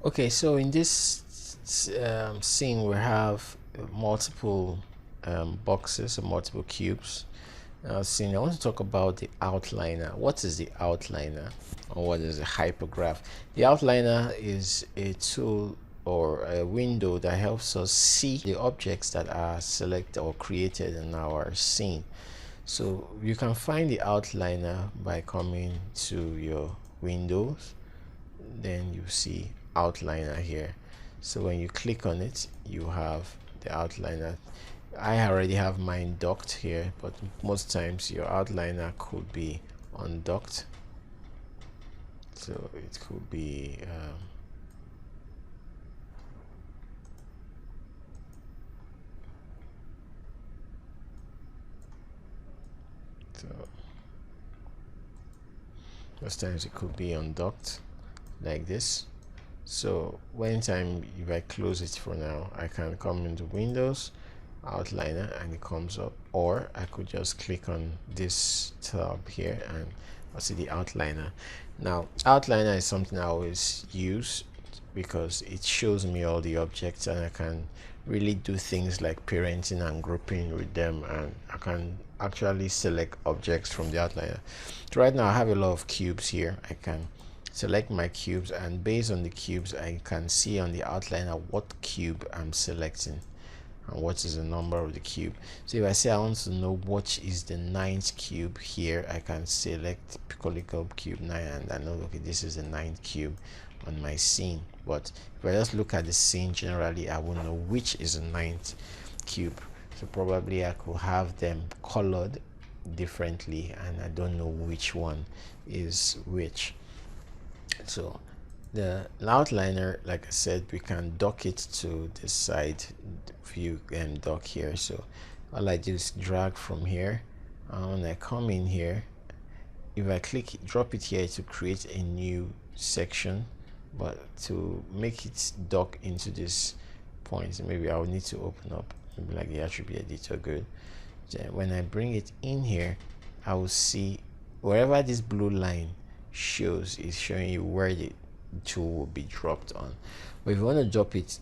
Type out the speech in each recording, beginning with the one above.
Okay, so in this scene we have multiple boxes or multiple cubes. Scene, I want to talk about the outliner. What is the outliner, or what is a hypergraph? The outliner is a tool or a window that helps us see the objects that are selected or created in our scene. So you can find the outliner by coming to your windows, then you see outliner here. So when you click on it, you have the outliner. I already have mine docked here, but most times your outliner could be undocked. So it could be so most times it could be undocked like this. So when time, if I close it for now, I can come into Windows, outliner, and it comes up, or I could just click on this tab here and I'll see the outliner. Now outliner is something I always use because it shows me all the objects and I can really do things like parenting and grouping with them, and I can actually select objects from the outliner. So right now I have a lot of cubes here. I can select my cubes, and based on the cubes I can see on the outliner what cube I'm selecting and what is the number of the cube. So if I say I want to know what is the ninth cube here, I can select Piccolico cube 9 and I know, okay, this is the ninth cube on my scene. But if I just look at the scene generally, I won't know which is the ninth cube. So probably I could have them colored differently and I don't know which one is which. So the outliner, like I said, we can dock it to the side view and dock here. So all I do is drag from here, and when I come in here, if I drop it here to create a new section, but to make it dock into this point, maybe I will need to open up maybe like the attribute editor. Good. Then when I bring it in here, I will see wherever this blue line shows is showing you where the tool will be dropped on. But if you want to drop it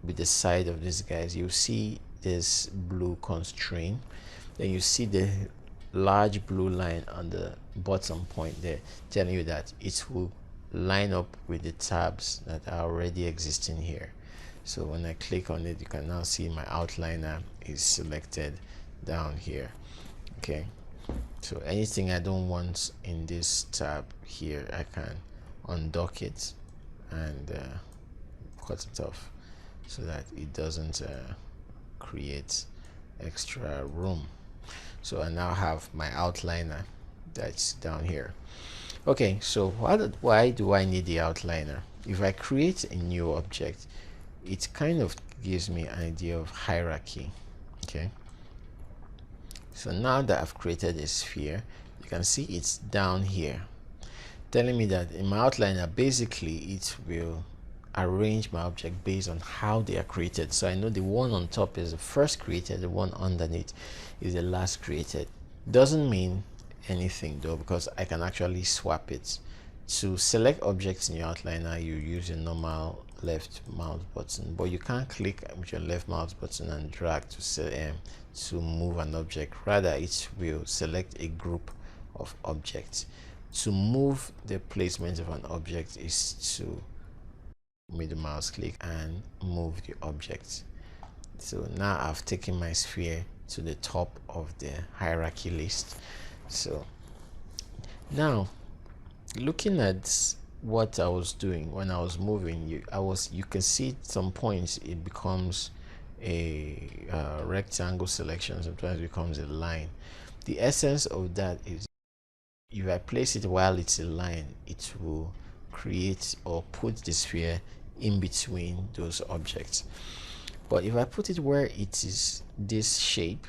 with the side of these guys, you see this blue constraint, then you see the large blue line on the bottom point there telling you that it will line up with the tabs that are already existing here. So when I click on it, you can now see my outliner is selected down here. Okay, so anything I don't want in this tab here, I can undock it and cut it off so that it doesn't create extra room. So I now have my outliner that's down here. Okay, so why do I need the outliner? If I create a new object, it kind of gives me an idea of hierarchy. Okay, so now that I've created a sphere, you can see it's down here telling me that in my outliner basically it will arrange my object based on how they are created. So I know the one on top is the first created, the one underneath is the last created. Doesn't mean anything though, because I can actually swap it. To select objects in your outliner, you use a normal left mouse button, but you can't click with your left mouse button and drag to move an object. Rather, it will select a group of objects. To move the placement of an object is to middle mouse click and move the object. So now I've taken my sphere to the top of the hierarchy list. So now looking at what I was doing when I was moving, you can see at some points it becomes a rectangle selection, sometimes it becomes a line. The essence of that is if I place it while it's a line, it will create or put the sphere in between those objects. But if I put it where it is this shape,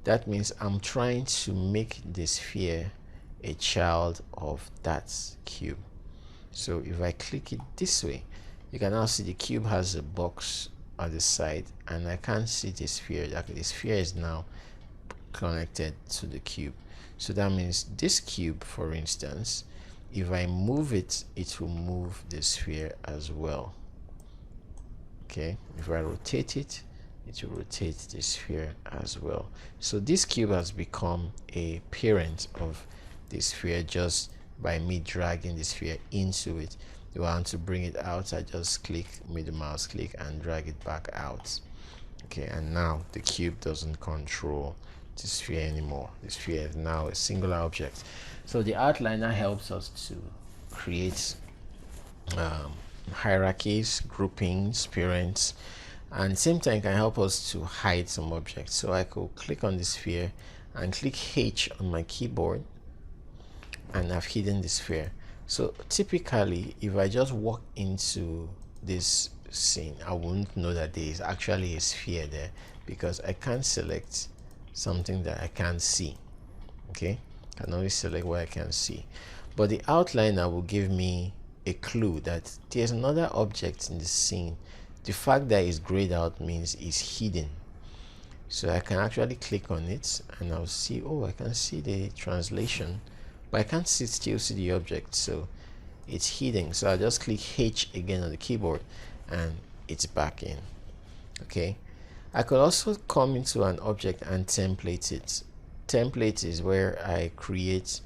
that means I'm trying to make the sphere a child of that cube. So if I click it this way, you can now see the cube has a box on the side and I can't see the sphere. The sphere is now connected to the cube. So that means this cube, for instance, if I move it, it will move the sphere as well. Okay, if I rotate it, it will rotate the sphere as well. So this cube has become a parent of the sphere just by me dragging the sphere into it. If I want to bring it out, I just click, middle mouse click, and drag it back out. Okay, and now the cube doesn't control the sphere anymore. The sphere is now a singular object. So the outliner helps us to create hierarchies, groupings, parents, and same time can help us to hide some objects. So I could click on the sphere and click H on my keyboard, and I've hidden the sphere. So typically, if I just walk into this scene, I won't know that there is actually a sphere there because I can't select something that I can't see. Okay, I can only select what I can see, but the outliner will give me a clue that there's another object in the scene. The fact that it's grayed out means it's hidden. So I can actually click on it and I'll see, oh, I can see the translation, but I can't still see the object, so it's hidden. So I just click H again on the keyboard and it's back in. Okay, I could also come into an object and template it. Template is where I create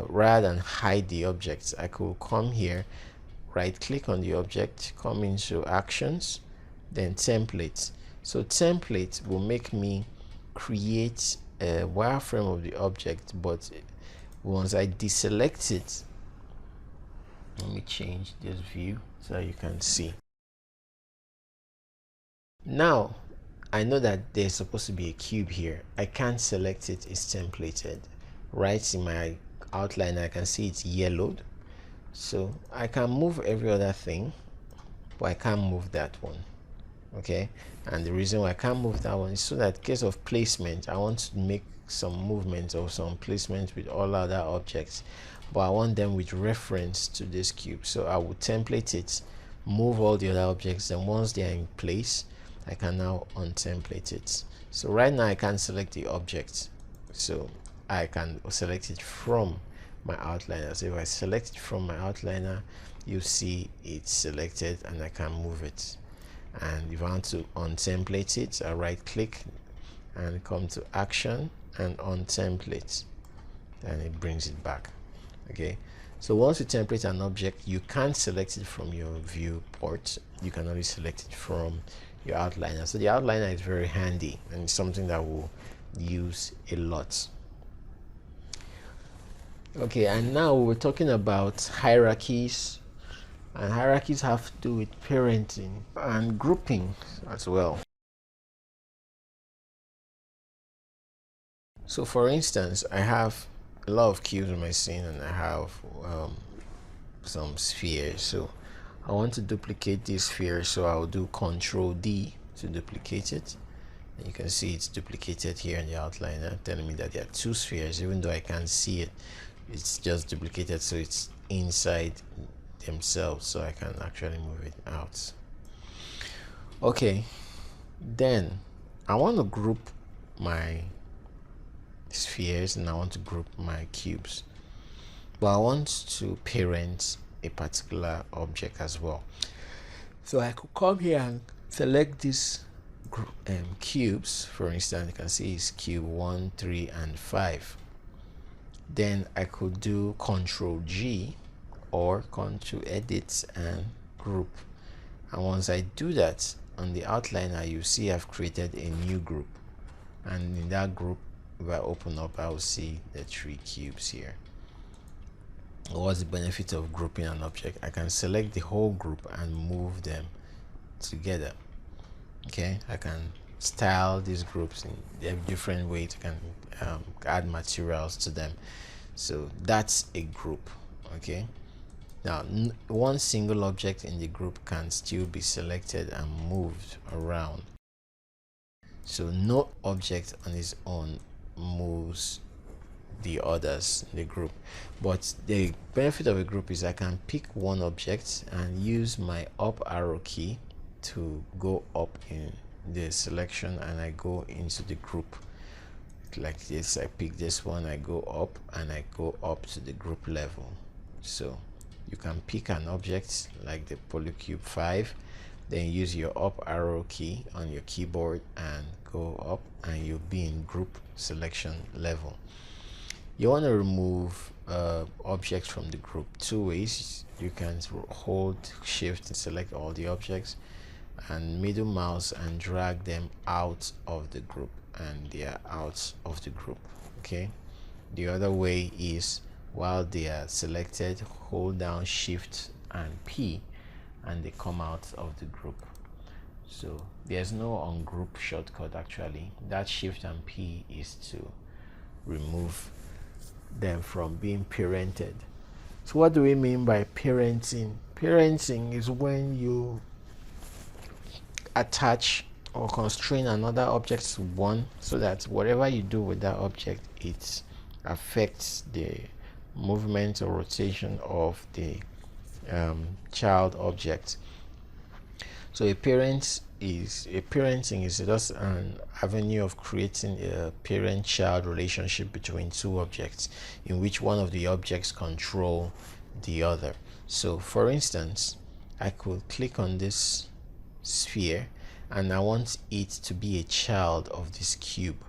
rather than hide the objects. I could come here, right click on the object, come into actions, then template. So template will make me create a wireframe of the object, but once I deselect it, let me change this view so you can see. Now I know that there's supposed to be a cube here. I can't select it, it's templated. Right in my outline I can see it's yellowed, so I can move every other thing, but I can't move that one. Okay, and the reason why I can't move that one is so that in case of placement, I want to make some movement or some placement with all other objects, but I want them with reference to this cube. So I will template it, move all the other objects, and once they are in place, I can now untemplate it. So right now I can't select the object, so I can select it from my outliner. So if I select it from my outliner, you see it's selected and I can move it. And if I want to untemplate it, I right click and come to action and untemplate, and it brings it back. Okay, so once you template an object, you can't select it from your viewport, you can only select it from your outliner. So the outliner is very handy and it's something that we'll use a lot. Okay, and now we're talking about hierarchies, and hierarchies have to do with parenting and grouping as well. So for instance, I have a lot of cubes in my scene and I have some spheres. So I want to duplicate this sphere, so I'll do Control D to duplicate it. And you can see it's duplicated here in the outliner, telling me that there are two spheres, even though I can't see it. It's just duplicated, so it's inside themselves, so I can actually move it out. Okay, then I want to group my spheres and I want to group my cubes, but I want to parent a particular object as well. So I could come here and select these cubes. For instance, you can see it's cube 1, 3, and 5. Then I could do Control G or Control Edit and group. And once I do that, on the outliner you see I've created a new group, and in that group, if I open up, I will see the 3 cubes here. What's the benefit of grouping an object? I can select the whole group and move them together. Okay, I can style these groups in different ways. I can add materials to them. So that's a group. Okay, now one single object in the group can still be selected and moved around, so no object on its own moves the others in the group. But the benefit of a group is I can pick one object and use my up arrow key to go up in the selection, and I go into the group like this. I pick this one, I go up, and I go up to the group level. So you can pick an object like the Polycube 5 then use your up arrow key on your keyboard and go up, and you'll be in group selection level. You want to remove objects from the group two ways. You can hold shift and select all the objects, and middle mouse and drag them out of the group, and they are out of the group. Okay, the other way is while they are selected, hold down shift and P, and they come out of the group. So there's no ungroup shortcut. Actually, that shift and P is to remove them from being parented. So what do we mean by parenting? Parenting is when you attach or constrain another object to one, so that whatever you do with that object, it affects the movement or rotation of the child object. So parenting is just an avenue of creating a parent-child relationship between two objects, in which one of the objects control the other. So for instance, I could click on this sphere and I want it to be a child of this cube,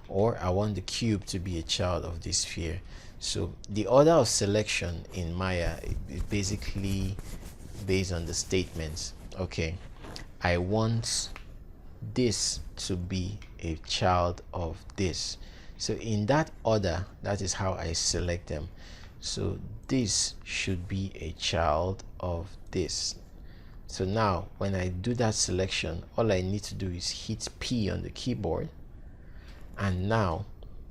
or I want the cube to be a child of this sphere. So the order of selection in Maya is basically based on the statements. Okay, I want this to be a child of this. So in that order, that is how I select them. So this should be a child of this. So now when I do that selection, all I need to do is hit P on the keyboard, and now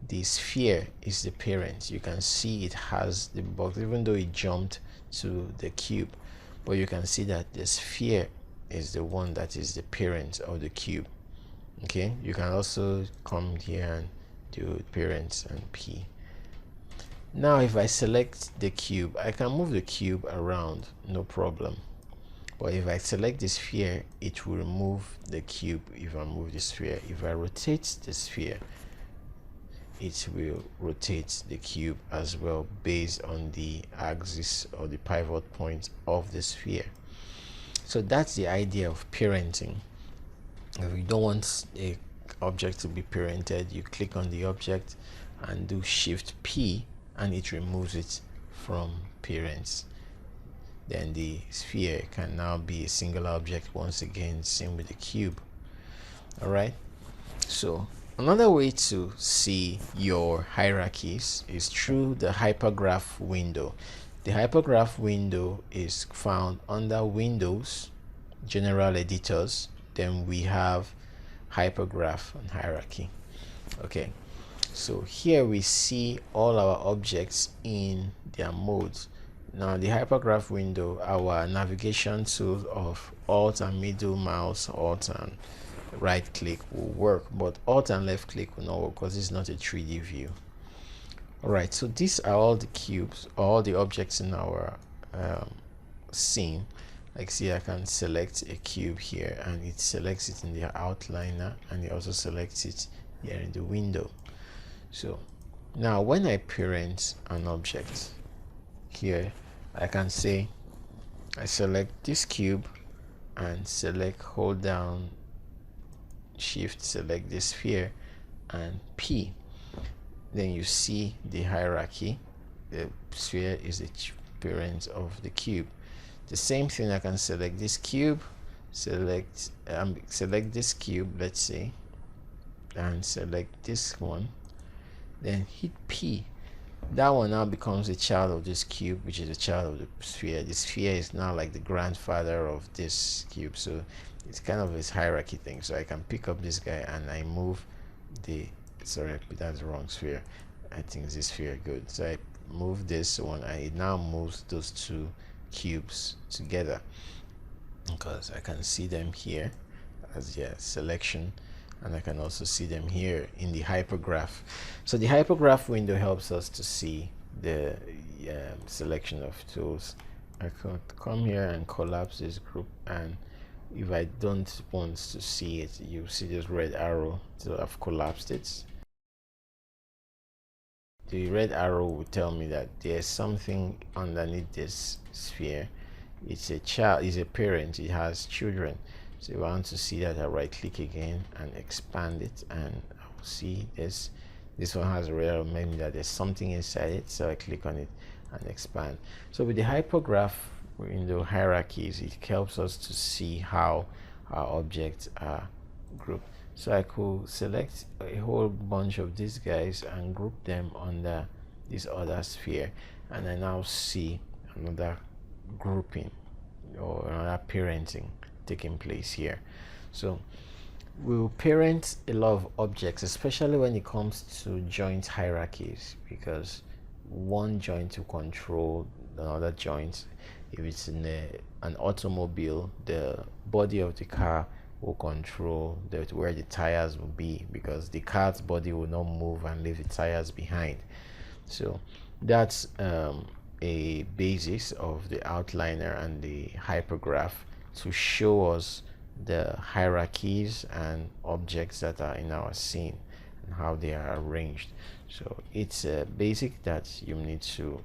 the sphere is the parent. You can see it has the box, even though it jumped to the cube, but you can see that the sphere is the one that is the parent of the cube. Okay, you can also come here and do parents and P. Now if I select the cube, I can move the cube around, no problem. But if I select the sphere, it will remove the cube if I move the sphere. If I rotate the sphere, it will rotate the cube as well, based on the axis or the pivot point of the sphere. So that's the idea of parenting. If you don't want a object to be parented, you click on the object and do shift P, and it removes it from parents. Then the sphere can now be a single object once again, same with the cube. All right, so another way to see your hierarchies is through the hypergraph window. The hypergraph window is found under Windows, General Editors, then we have hypergraph and hierarchy. Okay, so here we see all our objects in their modes. Now the hypergraph window, our navigation tools of alt and middle mouse, alt and right click will work, but alt and left click will not work because it's not a 3D view. All right, so these are all the cubes, all the objects in our scene. Like, see, I can select a cube here and it selects it in the outliner, and it also selects it here in the window. So now when I parent an object here, I can say I select this cube and select, hold down shift, select this sphere and P. Then you see the hierarchy. The sphere is the parent of the cube. The same thing, I can select this cube, select this cube, let's say, and select this one, then hit P. That one now becomes a child of this cube, which is a child of the sphere. The sphere is now like the grandfather of this cube, so it's kind of this hierarchy thing. So I can pick up this guy and I move the, sorry, that's the wrong sphere. I think this sphere, good. So I move this one, and it now moves those two cubes together, because I can see them here as their selection, and I can also see them here in the hypergraph. So the hypergraph window helps us to see the selection of tools. I could come here and collapse this group, and if I don't want to see it, you see this red arrow, so I've collapsed it. The red arrow will tell me that there's something underneath this sphere. it's a child, is a parent, it has children. So if I want to see that, I right click again and expand it, and I'll see this one has a real memory that there's something inside it, so I click on it and expand. So with the hypergraph window hierarchies, it helps us to see how our objects are grouped. So I could select a whole bunch of these guys and group them under this other sphere, and I now see another grouping or another parenting taking place here. So we'll parent a lot of objects, especially when it comes to joint hierarchies, because one joint will control another joint. If it's in an automobile, the body of the car will control where the tires will be, because the car's body will not move and leave the tires behind. So that's a basis of the outliner and the hypergraph, to show us the hierarchies and objects that are in our scene and how they are arranged. So it's a basic that you need to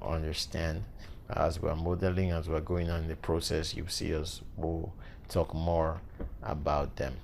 understand as we're modeling, as we're going on in the process. You see us, we'll talk more about them.